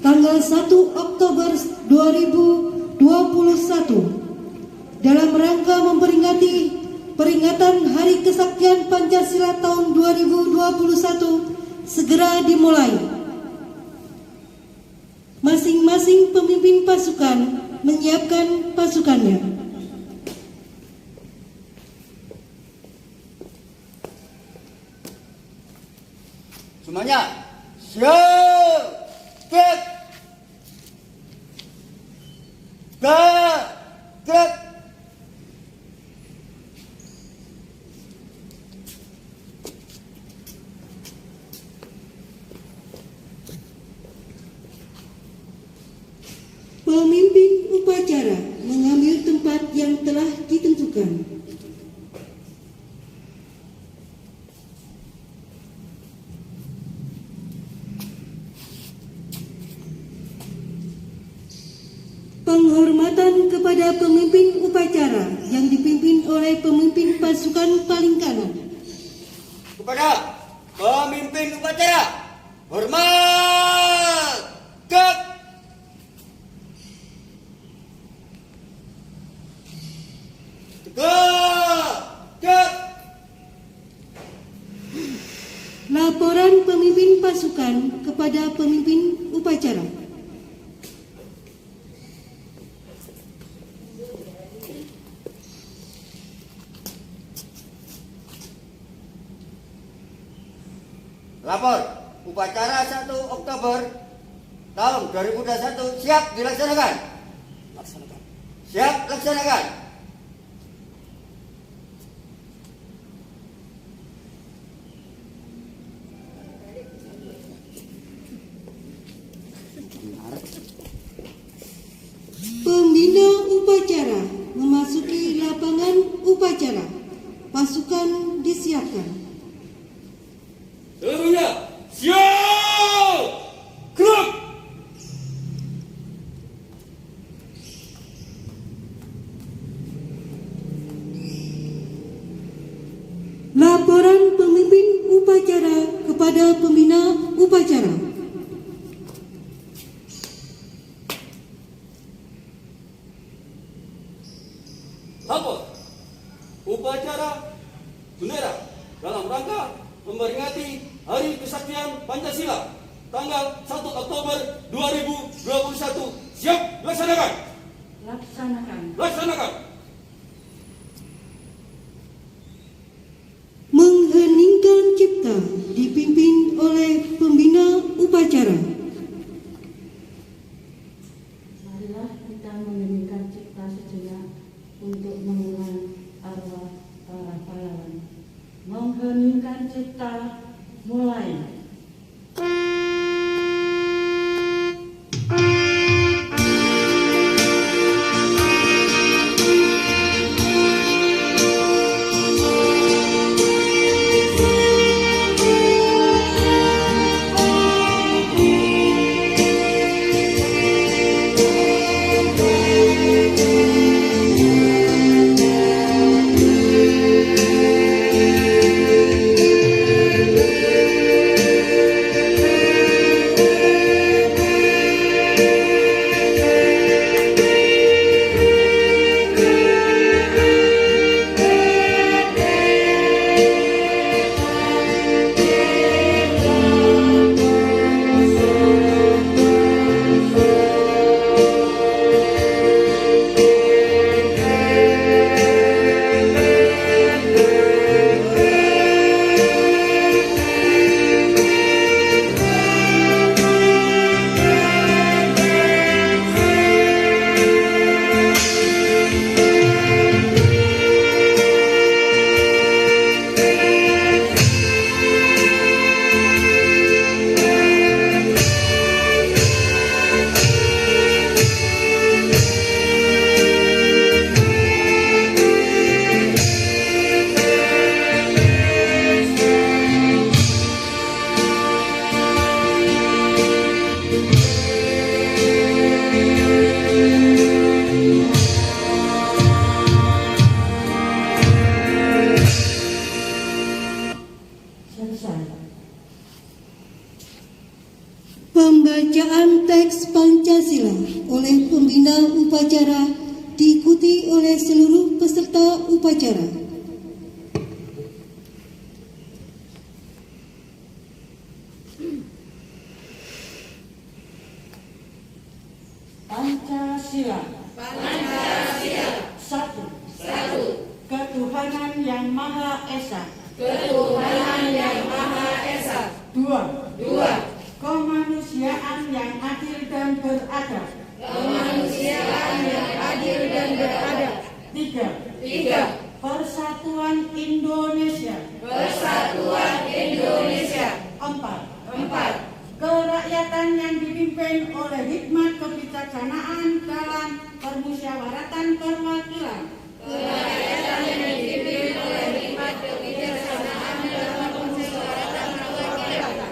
tanggal 1 Oktober 2021 dalam rangka memperingati peringatan Hari Kesaktian Pancasila tahun 2021 segera dimulai. Masing-masing pemimpin pasukan menyiapkan pasukannya. Semuanya siap, gerak, gerak. Pemimpin upacara mengambil tempat yang telah ditentukan. Penghormatan kepada pemimpin upacara yang dipimpin oleh pemimpin pasukan paling kanan. Kepada pemimpin upacara, hormat, gerak. Gerak. Laporan pemimpin pasukan kepada pemimpin upacara. Lapor, upacara 1 Oktober tahun 2021 siap dilaksanakan. Siap laksanakan. Pembina upacara memasuki lapangan upacara. Pasukan disiapkan. Seluruhnya siap, gerak. Laporan pemimpin upacara kepada pembina upacara. Lapor, upacara bendera dalam rangka memperingati Hari Kesaktian Pancasila tanggal 1 Oktober 2021 siap dilaksanakan. Laksanakan. Mengheningkan cipta dipimpin oleh pembina upacara. Marilah kita mengheningkan cipta sejenak untuk mengulang arwah para pahlawan. Mengheningkan cipta, mulai. Pembacaan teks Pancasila oleh pembina upacara diikuti oleh seluruh peserta upacara. Pancasila. Pancasila. Satu. Satu. Ketuhanan yang Maha Esa. Ketuhanan yang Maha Esa. Dua. Dua. Kemanusiaan yang adil dan beradab. Kemanusiaan yang adil dan beradab. Tiga. Tiga. Persatuan Indonesia. Persatuan Indonesia. Empat. Empat. Kerakyatan yang dipimpin oleh hikmat kebijaksanaan dalam permusyawaratan perwakilan. Kerakyatan yang dipimpin oleh hikmat kebijaksanaan dalam permusyawaratan perwakilan.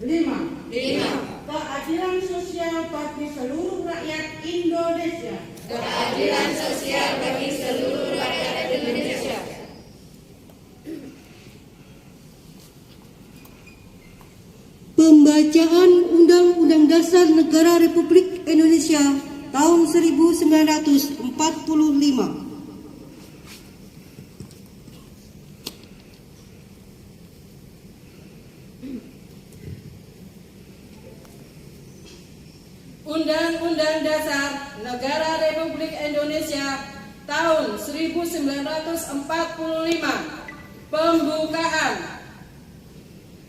Lima. Lima. Keadilan sosial bagi seluruh rakyat Indonesia. Keadilan sosial bagi seluruh rakyat Indonesia. Pembacaan Undang-Undang Dasar Negara Republik Indonesia tahun 1945. Undang-Undang Dasar Negara Republik Indonesia tahun 1945. Pembukaan.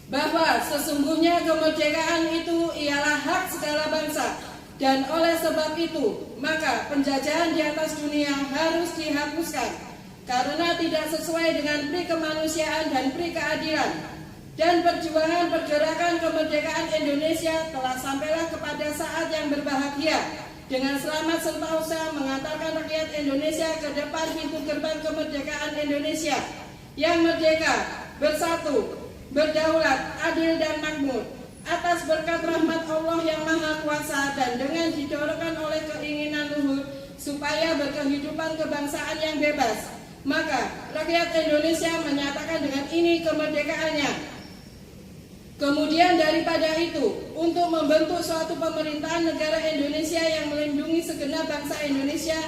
Bahwa sesungguhnya kemerdekaan itu ialah hak segala bangsa, dan oleh sebab itu maka penjajahan di atas dunia harus dihapuskan karena tidak sesuai dengan pri kemanusiaan dan pri keadilan. Dan perjuangan pergerakan kemerdekaan Indonesia telah sampailah kepada saat yang berbahagia dengan selamat sentosa mengantarkan rakyat Indonesia ke depan pintu gerbang kemerdekaan Indonesia yang merdeka, bersatu, berdaulat, adil dan makmur atas berkat rahmat Allah yang Maha Kuasa dan dengan didorongkan oleh keinginan luhur supaya berkehidupan kebangsaan yang bebas. Maka rakyat Indonesia menyatakan dengan ini kemerdekaannya. Kemudian daripada itu, untuk membentuk suatu pemerintahan negara Indonesia yang melindungi segenap bangsa Indonesia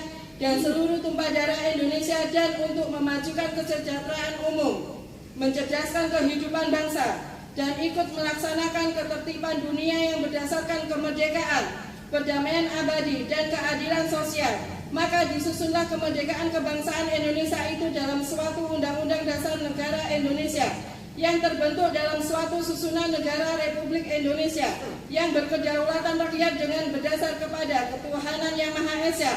dan seluruh tumpah darah Indonesia dan untuk memajukan kesejahteraan umum, mencerdaskan kehidupan bangsa, dan ikut melaksanakan ketertiban dunia yang berdasarkan kemerdekaan, perdamaian abadi, dan keadilan sosial. Maka disusunlah kemerdekaan kebangsaan Indonesia itu dalam suatu Undang-Undang Dasar Negara Indonesia yang terbentuk dalam suatu susunan negara Republik Indonesia yang berkedaulatan rakyat dengan berdasar kepada ketuhanan yang Maha Esa,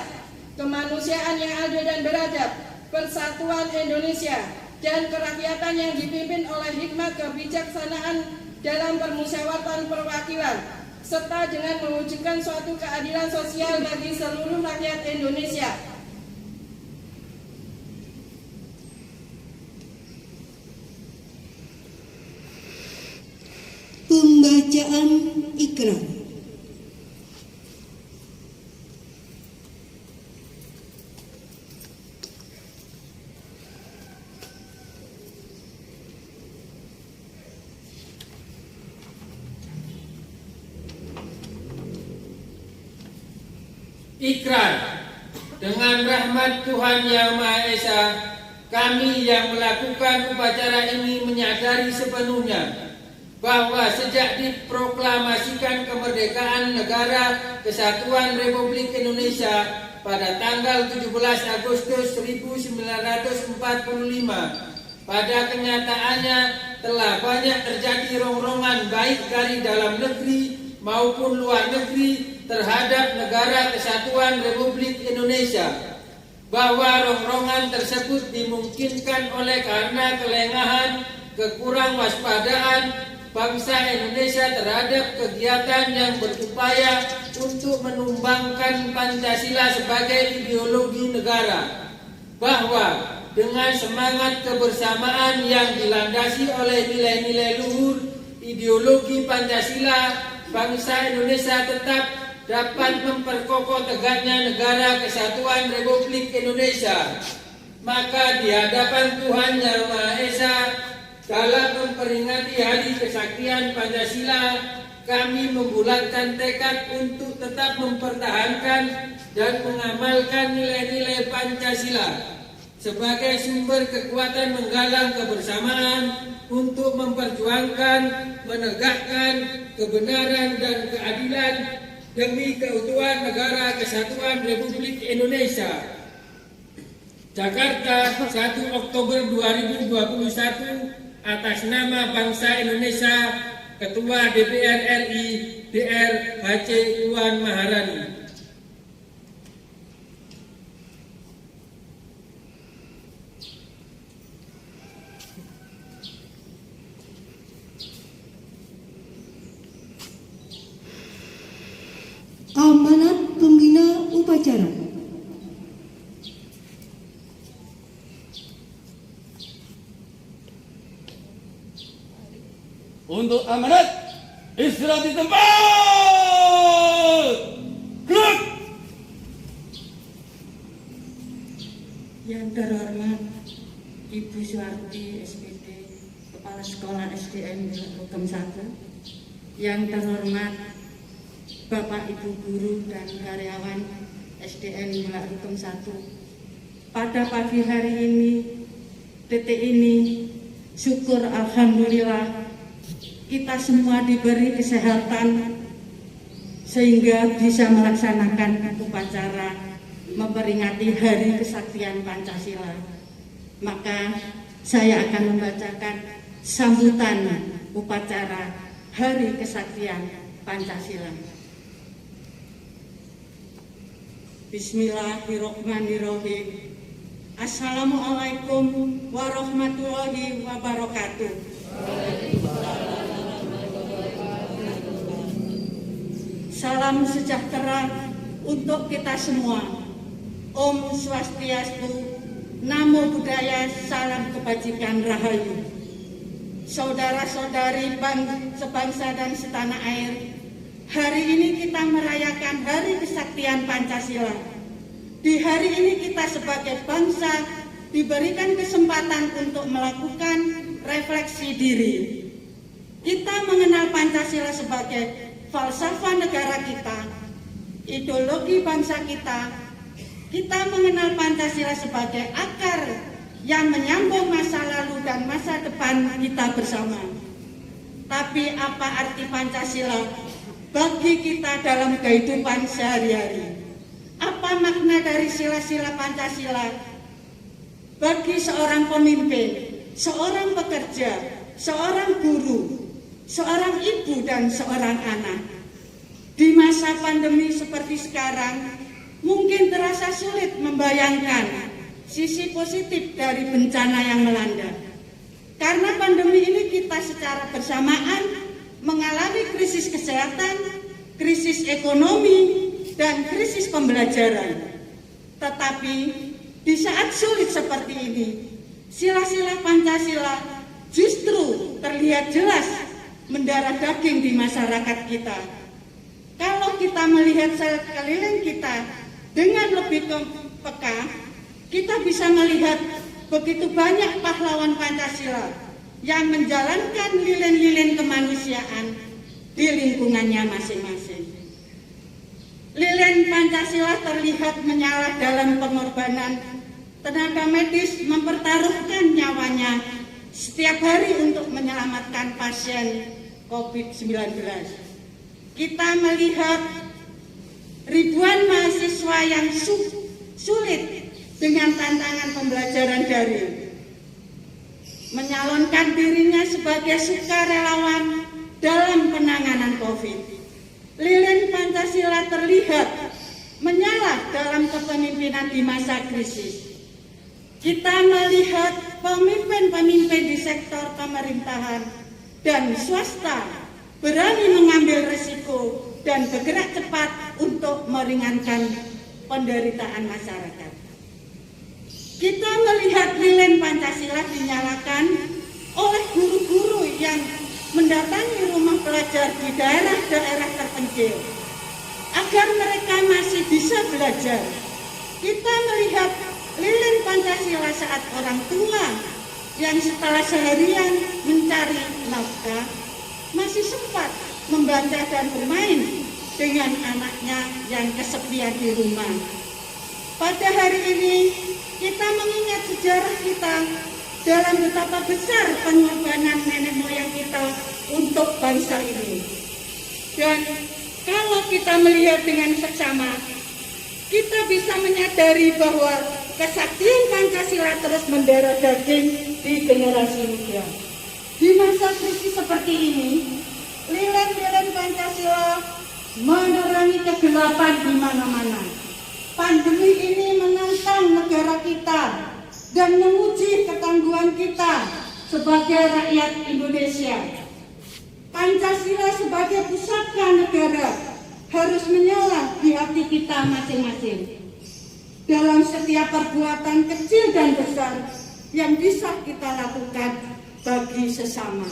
kemanusiaan yang adil dan beradab, persatuan Indonesia, dan kerakyatan yang dipimpin oleh hikmat kebijaksanaan dalam permusyawaratan perwakilan, serta dengan mewujudkan suatu keadilan sosial bagi seluruh rakyat Indonesia. Pembacaan ikrar. Ikrar, dengan rahmat Tuhan Yang Maha Esa, kami yang melakukan upacara ini menyadari sepenuhnya bahwa sejak diproklamasikan kemerdekaan Negara Kesatuan Republik Indonesia pada tanggal 17 Agustus 1945, pada kenyataannya telah banyak terjadi rongrongan baik dari dalam negeri maupun luar negeri terhadap Negara Kesatuan Republik Indonesia, bahwa rongrongan tersebut dimungkinkan oleh karena kelengahan, kekurang waspadaan bangsa Indonesia terhadap kegiatan yang berupaya untuk menumbangkan Pancasila sebagai ideologi negara, bahwa dengan semangat kebersamaan yang dilandasi oleh nilai-nilai luhur ideologi Pancasila, bangsa Indonesia tetap dapat memperkokoh tegaknya Negara Kesatuan Republik Indonesia. Maka di hadapan Tuhan Yang Maha Esa, dalam memperingati Hari Kesaktian Pancasila kami membulatkan tekad untuk tetap mempertahankan dan mengamalkan nilai-nilai Pancasila sebagai sumber kekuatan menggalang kebersamaan untuk memperjuangkan, menegakkan kebenaran dan keadilan demi keutuhan Negara Kesatuan Republik Indonesia. Jakarta, 1 Oktober 2021, atas nama bangsa Indonesia, Ketua DPR RI Dr. H.C. Puan Maharani. Amanat Pembina Upacara. Untuk amanat, istirahat di tempat. Gerak. Yang terhormat Ibu Suwarti SPD, Kepala Sekolah SDN Hukum 1. Yang terhormat Bapak Ibu Guru dan karyawan SDN Bulak Hukum 1. Pada pagi hari ini, detik ini, syukur alhamdulillah kita semua diberi kesehatan sehingga bisa melaksanakan upacara memperingati Hari Kesaktian Pancasila. Maka saya akan membacakan sambutan upacara Hari Kesaktian Pancasila. Bismillahirrahmanirrahim. Assalamualaikum warahmatullahi wabarakatuh. Salam sejahtera untuk kita semua. Om Swastiastu, Namo Buddhaya, salam kebajikan rahayu. Saudara-saudari sebangsa dan setanah air, hari ini kita merayakan Hari Kesaktian Pancasila. Di hari ini kita sebagai bangsa diberikan kesempatan untuk melakukan refleksi diri. Kita mengenal Pancasila sebagai falsafah negara kita, ideologi bangsa kita. Kita mengenal Pancasila sebagai akar yang menyambung masa lalu dan masa depan kita bersama. Tapi apa arti Pancasila bagi kita dalam kehidupan sehari-hari? Apa makna dari sila-sila Pancasila bagi seorang pemimpin, seorang pekerja, seorang guru, seorang ibu dan seorang anak? Di masa pandemi seperti sekarang, mungkin terasa sulit membayangkan sisi positif dari bencana yang melanda. Karena pandemi ini kita secara bersamaan mengalami krisis kesehatan, krisis ekonomi, dan krisis pembelajaran. Tetapi di saat sulit seperti ini, sila-sila Pancasila justru terlihat jelas mendarah daging di masyarakat kita. Kalau kita melihat sekeliling kita dengan lebih peka, kita bisa melihat begitu banyak pahlawan Pancasila yang menjalankan lilin-lilin kemanusiaan di lingkungannya masing-masing. Lilin Pancasila terlihat menyala dalam pengorbanan. Tenaga medis mempertaruhkan nyawanya setiap hari untuk menyelamatkan pasien COVID-19. Kita melihat ribuan mahasiswa yang sulit dengan tantangan pembelajaran daring, menyalonkan dirinya sebagai sukarelawan dalam penanganan COVID. Lilin Pancasila terlihat menyala dalam kepemimpinan di masa krisis. Kita melihat pemimpin-pemimpin di sektor pemerintahan dan swasta berani mengambil risiko dan bergerak cepat untuk meringankan penderitaan masyarakat. Kita melihat lilin Pancasila dinyalakan oleh guru-guru yang mendatangi rumah pelajar di daerah-daerah terpencil agar mereka masih bisa belajar. Kita melihat lilin Pancasila saat orang tua yang setelah seharian mencari nafkah masih sempat membaca membaca dan bermain dengan anaknya yang kesepian di rumah. Pada hari ini kita mengingat sejarah kita dalam betapa besar pengorbanan nenek moyang kita untuk bangsa ini. Dan kalau kita melihat dengan seksama, kita bisa menyadari bahwa kesaktian Pancasila terus mendarah daging di generasi muda. Di masa krisis seperti ini, lilin-lilin Pancasila menerangi kegelapan di mana-mana. Pandemi ini menantang negara kita dan menguji ketangguhan kita sebagai rakyat Indonesia. Pancasila sebagai pusaka negara harus menyala di hati kita masing-masing. Dalam setiap perbuatan kecil dan besar yang bisa kita lakukan bagi sesama.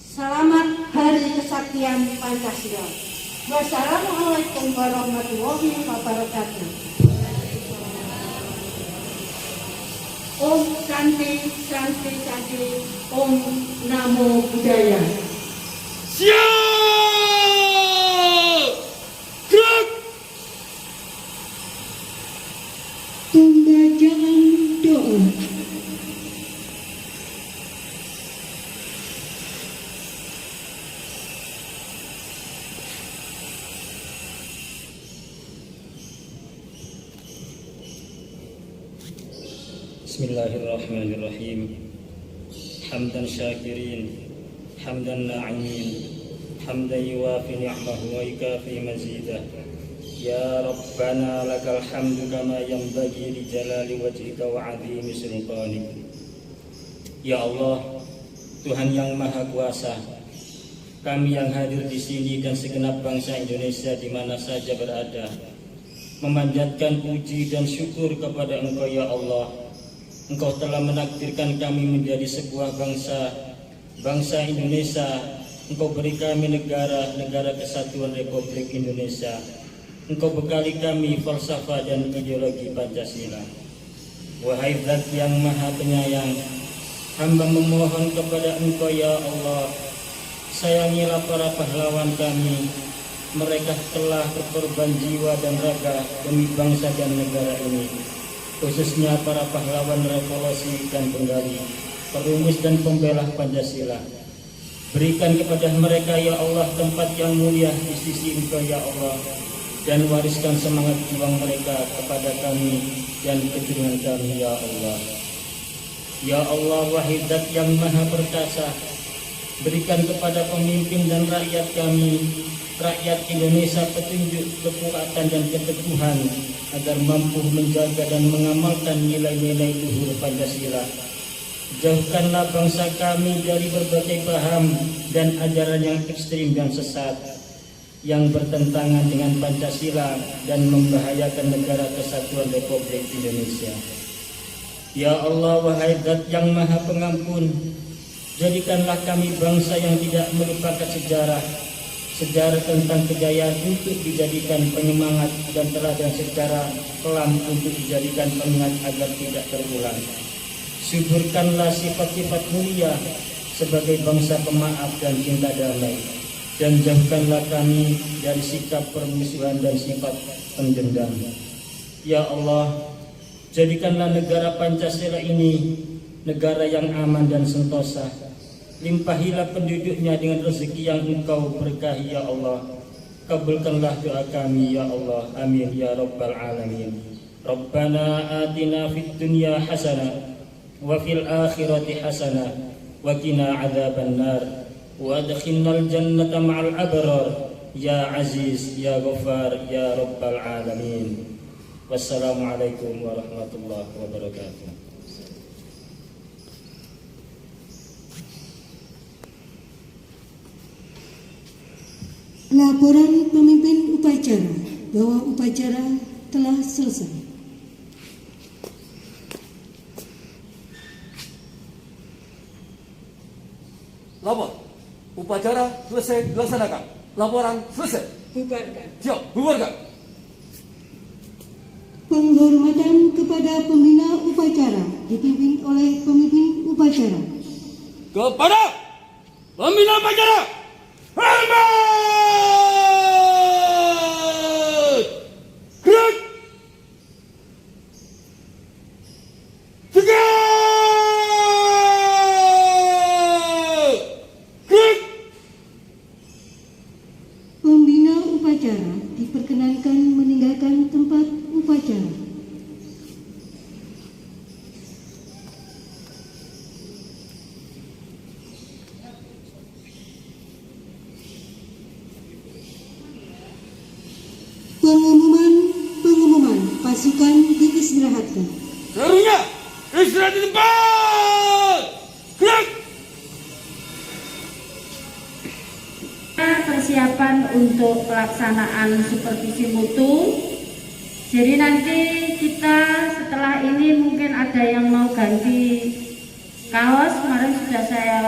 Selamat Hari Kesaktian Pancasila. Wassalamualaikum warahmatullahi wabarakatuh. Om Santi Santi Santi, Om Namo Buddhaya. Siap! Gerak! Pembacaan doa. Bismillahirrahmanirrahim. Hamdan syakirin, hamdan na'imin, hamdan yuwafi ni'mahu wa yukafi mazidah. Ya Rabbana lakal hamdu kama yanbaghi li jalali wajhika wa 'azimi sultanik. Ya Allah, Tuhan yang Maha Kuasa, kami yang hadir di sini dan segenap bangsa Indonesia di mana saja berada, memanjatkan puji dan syukur kepada Engkau ya Allah. Engkau telah menakdirkan kami menjadi sebuah bangsa Indonesia. Engkau beri kami negara kesatuan Republik Indonesia. Engkau bekali kami falsafah dan ideologi Pancasila. Wahai Zat yang Maha Penyayang, hamba memohon kepada Engkau ya Allah, sayangilah para pahlawan kami. Mereka telah berkorban jiwa dan raga demi bangsa dan negara ini, khususnya para pahlawan revolusi dan penggali, perumus dan pembela Pancasila. Berikan kepada mereka ya Allah tempat yang mulia di sisi Engkau ya Allah, dan wariskan semangat juang mereka kepada kami dan keturunan kami ya Allah. Ya Allah, wahai Zat yang Maha Perkasa, berikan kepada pemimpin dan rakyat kami, rakyat Indonesia, petunjuk, kekuatan dan keteguhan agar mampu menjaga dan mengamalkan nilai-nilai luhur Pancasila. Jauhkanlah bangsa kami dari berbagai paham dan ajaran yang ekstrim dan sesat yang bertentangan dengan Pancasila dan membahayakan negara kesatuan Republik Indonesia. Ya Allah, wahai Zat yang Maha Pengampun, jadikanlah kami bangsa yang tidak melupakan sejarah tentang kejayaan untuk dijadikan penyemangat dan teladan secara kelam untuk dijadikan pengingat agar tidak terulang. Suburkanlah sifat-sifat mulia sebagai bangsa pemaaf dan cinta damai, dan jauhkanlah kami dari sikap permusuhan dan sifat pendendam. Ya Allah, jadikanlah negara Pancasila ini negara yang aman dan sentosa. Limpahilah penduduknya dengan rezeki yang Engkau berkahi ya Allah. Kabulkanlah doa kami ya Allah. Amin ya Rabbal Alamin. Rabbana atina fid dunya hasanah wa fil akhirati hasanah wa qina adzaban nar wa adkhilnal jannata ma'al abrar ya Aziz ya Ghaffar ya Rabbal Alamin. Wassalamualaikum warahmatullahi wabarakatuh. Laporan pemimpin upacara bahwa upacara telah selesai. Lapor. Upacara selesai dilaksanakan. Laporan selesai. Bubarkan. Siap, bubarkan. Penghormatan kepada pembina upacara dipimpin oleh pemimpin upacara. Kepada pembina upacara. Hormat! Gerak! Tegak! Gerak! Pembina upacara diperkenankan meninggalkan tempat upacara. Pengumuman pasukan diistirahatkan. Seluruhnya istirahat di tempat. Gerak! Persiapan untuk pelaksanaan supervisi mutu. Jadi nanti kita setelah ini mungkin ada yang mau ganti kaos, kemarin sudah saya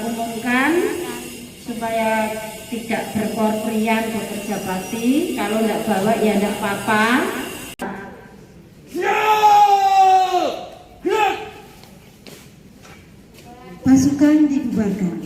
umumkan supaya tidak berkorprian bekerja bakti. Kalau tidak bawa ya tidak apa-apa. Siap! Gerak! Pasukan dibubarkan.